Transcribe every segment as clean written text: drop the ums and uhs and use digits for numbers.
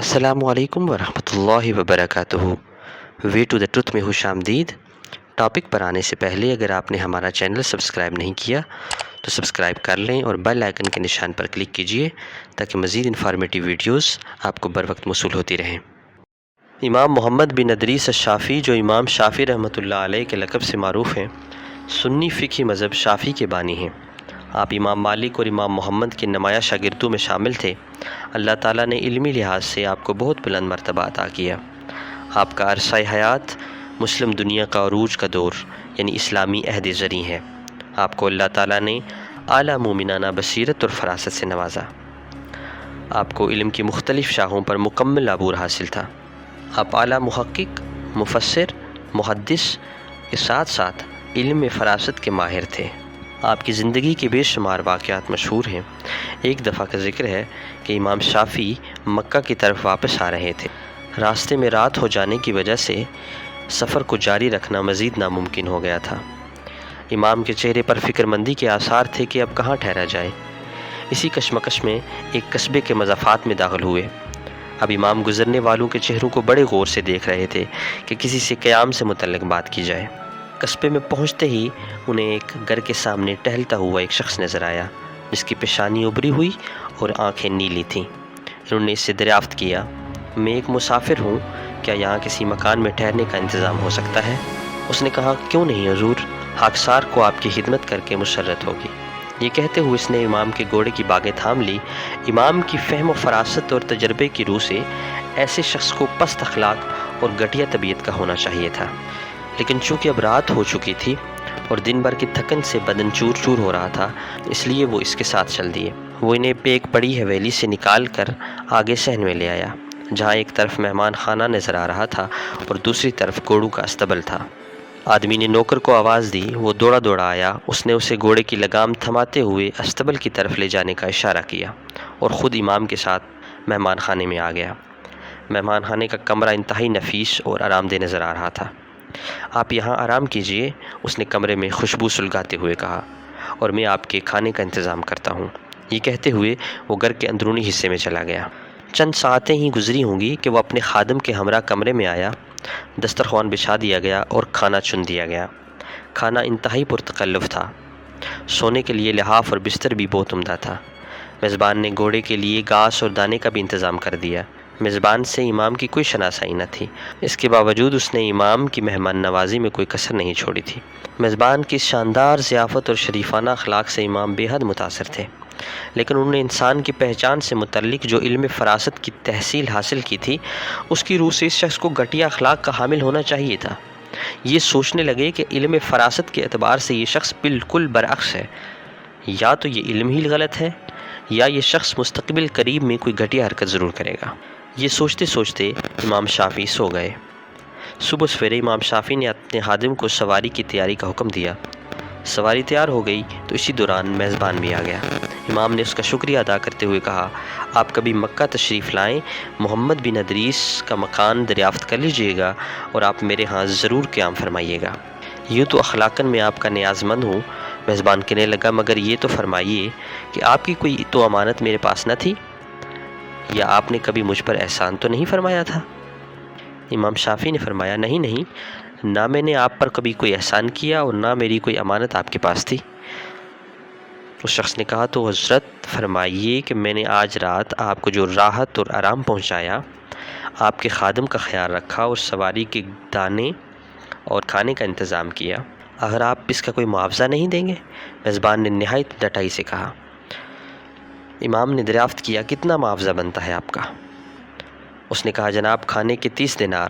السلام علیکم ورحمۃ اللہ وبرکاتہ۔ وے ٹو دا ٹروتھ میں خوش آمدید۔ ٹاپک پر آنے سے پہلے اگر آپ نے ہمارا چینل سبسکرائب نہیں کیا تو سبسکرائب کر لیں اور بیل آئکن کے نشان پر کلک کیجئے تاکہ مزید انفارمیٹیو ویڈیوز آپ کو بر وقت موصول ہوتی رہیں۔ امام محمد بن ادریس الشافعی، جو امام شافعی رحمۃ اللہ علیہ کے لقب سے معروف ہیں، سنی فقہی مذہب شافعی کے بانی ہیں۔ آپ امام مالک اور امام محمد کے نمایاں شاگردوں میں شامل تھے۔ اللہ تعالیٰ نے علمی لحاظ سے آپ کو بہت بلند مرتبہ عطا کیا۔ آپ کا عرصہ حیات مسلم دنیا کا عروج کا دور یعنی اسلامی عہد زریں ہے۔ آپ کو اللہ تعالیٰ نے اعلیٰ مومنانہ بصیرت اور فراست سے نوازا۔ آپ کو علم کی مختلف شاخوں پر مکمل عبور حاصل تھا۔ آپ اعلیٰ محقق، مفسر، محدث کے ساتھ ساتھ علم میں فراست کے ماہر تھے۔ آپ کی زندگی کے بے شمار واقعات مشہور ہیں۔ ایک دفعہ کا ذکر ہے کہ امام شافعی مکہ کی طرف واپس آ رہے تھے۔ راستے میں رات ہو جانے کی وجہ سے سفر کو جاری رکھنا مزید ناممکن ہو گیا تھا۔ امام کے چہرے پر فکر مندی کے آثار تھے کہ اب کہاں ٹھہرا جائے۔ اسی کشمکش میں ایک قصبے کے مضافات میں داخل ہوئے۔ اب امام گزرنے والوں کے چہروں کو بڑے غور سے دیکھ رہے تھے کہ کسی سے قیام سے متعلق بات کی جائے۔ قصبے میں پہنچتے ہی انہیں ایک گھر کے سامنے ٹہلتا ہوا ایک شخص نظر آیا جس کی پیشانی ابری ہوئی اور آنکھیں نیلی تھیں۔ انہوں نے اس سے دریافت کیا، میں ایک مسافر ہوں، کیا یہاں کسی مکان میں ٹھہرنے کا انتظام ہو سکتا ہے؟ اس نے کہا، کیوں نہیں حضور، خاکسار کو آپ کی خدمت کر کے مسرت ہوگی۔ یہ کہتے ہوئے اس نے امام کے گھوڑے کی باگیں تھام لی۔ امام کی فہم و فراست اور تجربے کی روح سے ایسے شخص کو پست اخلاق اور گھٹیا طبیعت کا ہونا چاہیے تھا، لیکن چونکہ اب رات ہو چکی تھی اور دن بھر کی تھکن سے بدن چور چور ہو رہا تھا، اس لیے وہ اس کے ساتھ چل دیے۔ وہ انہیں ایک بڑی حویلی سے نکال کر آگے صحن میں لے آیا، جہاں ایک طرف مہمان خانہ نظر آ رہا تھا اور دوسری طرف گھوڑوں کا استبل تھا۔ آدمی نے نوکر کو آواز دی، وہ دوڑا دوڑا آیا۔ اس نے اسے گھوڑے کی لگام تھماتے ہوئے استبل کی طرف لے جانے کا اشارہ کیا اور خود امام کے ساتھ مہمان خانے میں آ گیا۔ مہمان خانے کا کمرہ انتہائی نفیس اور آرام دہ نظر آ رہا تھا۔ آپ یہاں آرام کیجئے، اس نے کمرے میں خوشبو سلگاتے ہوئے کہا، اور میں آپ کے کھانے کا انتظام کرتا ہوں۔ یہ کہتے ہوئے وہ گھر کے اندرونی حصے میں چلا گیا۔ چند ساعتیں ہی گزری ہوں گی کہ وہ اپنے خادم کے ہمراہ کمرے میں آیا۔ دسترخوان بچھا دیا گیا اور کھانا چن دیا گیا۔ کھانا انتہائی پرتکلف تھا۔ سونے کے لیے لحاف اور بستر بھی بہت عمدہ تھا۔ میزبان نے گھوڑے کے لیے گھاس اور دانے کا بھی انتظام کر دیا۔ میزبان سے امام کی کوئی شناسائی نہ تھی، اس کے باوجود اس نے امام کی مہمان نوازی میں کوئی کسر نہیں چھوڑی تھی۔ میزبان کی شاندار ضیافت اور شریفانہ اخلاق سے امام بے حد متاثر تھے، لیکن انہوں نے انسان کی پہچان سے متعلق جو علم فراست کی تحصیل حاصل کی تھی، اس کی روح سے اس شخص کو گھٹیا اخلاق کا حامل ہونا چاہیے تھا۔ یہ سوچنے لگے کہ علم فراست کے اعتبار سے یہ شخص بالکل برعکس ہے، یا تو یہ علم ہی غلط ہے یا یہ شخص مستقبل قریب میں کوئی گھٹیا حرکت ضرور کرے گا۔ یہ سوچتے سوچتے امام شافعی سو گئے۔ صبح سویرے امام شافعی نے اپنے خادم کو سواری کی تیاری کا حکم دیا۔ سواری تیار ہو گئی تو اسی دوران میزبان بھی آ گیا۔ امام نے اس کا شکریہ ادا کرتے ہوئے کہا، آپ کبھی مکہ تشریف لائیں، محمد بن ادریس کا مکان دریافت کر لیجئے گا اور آپ میرے ہاں ضرور قیام فرمائیے گا۔ یوں تو اخلاقاً میں آپ کا نیاز مند ہوں، میزبان کہنے لگا، مگر یہ تو فرمائیے کہ آپ کی کوئی تو امانت میرے پاس نہ تھی، یا آپ نے کبھی مجھ پر احسان تو نہیں فرمایا تھا؟ امام شافعی نے فرمایا، نہیں، نہ میں نے آپ پر کبھی کوئی احسان کیا اور نہ میری کوئی امانت آپ کے پاس تھی۔ اس شخص نے کہا، تو حضرت فرمائیے کہ میں نے آج رات آپ کو جو راحت اور آرام پہنچایا، آپ کے خادم کا خیال رکھا اور سواری کے دانے اور کھانے کا انتظام کیا، اگر آپ اس کا کوئی معاوضہ نہیں دیں گے؟ میزبان نے نہایت ڈٹائی سے کہا۔ امام نے دریافت کیا، کتنا معاوضہ بنتا ہے آپ کا؟ اس نے کہا، جناب کھانے کے 30 دینار،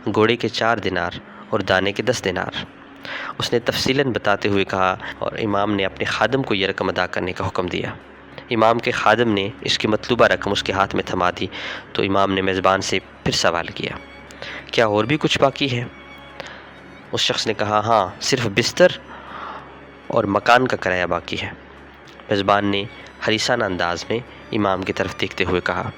گھوڑے کے 4 دینار اور دانے کے 10 دینار۔ اس نے تفصیلاً بتاتے ہوئے کہا، اور امام نے اپنے خادم کو یہ رقم ادا کرنے کا حکم دیا۔ امام کے خادم نے اس کی مطلوبہ رقم اس کے ہاتھ میں تھما دی تو امام نے میزبان سے پھر سوال کیا، کیا اور بھی کچھ باقی ہے؟ اس شخص نے کہا، ہاں، صرف بستر اور مکان کا کرایہ باقی ہے۔ میزبان نے حریصانہ انداز میں امام کی طرف دیکھتے ہوئے کہا۔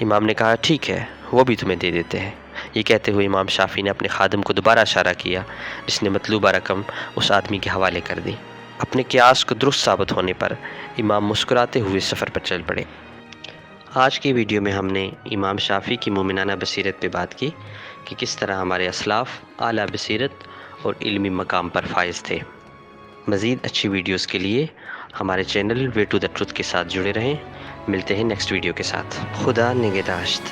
امام نے کہا، ٹھیک ہے، وہ بھی تمہیں دے دیتے ہیں۔ یہ کہتے ہوئے امام شافعی نے اپنے خادم کو دوبارہ اشارہ کیا، جس نے مطلوبہ رقم اس آدمی کے حوالے کر دی۔ اپنے قیاس کو درست ثابت ہونے پر امام مسکراتے ہوئے سفر پر چل پڑے۔ آج کی ویڈیو میں ہم نے امام شافعی کی مومنانہ بصیرت پہ بات کی کہ کس طرح ہمارے اسلاف اعلیٰ بصیرت اور علمی مقام پر فائز تھے۔ مزید اچھی ویڈیوز کے لیے ہمارے channel way to the truth کے ساتھ جڑے رہیں۔ ملتے ہیں نیکسٹ ویڈیو کے ساتھ۔ خدا نگہداشت۔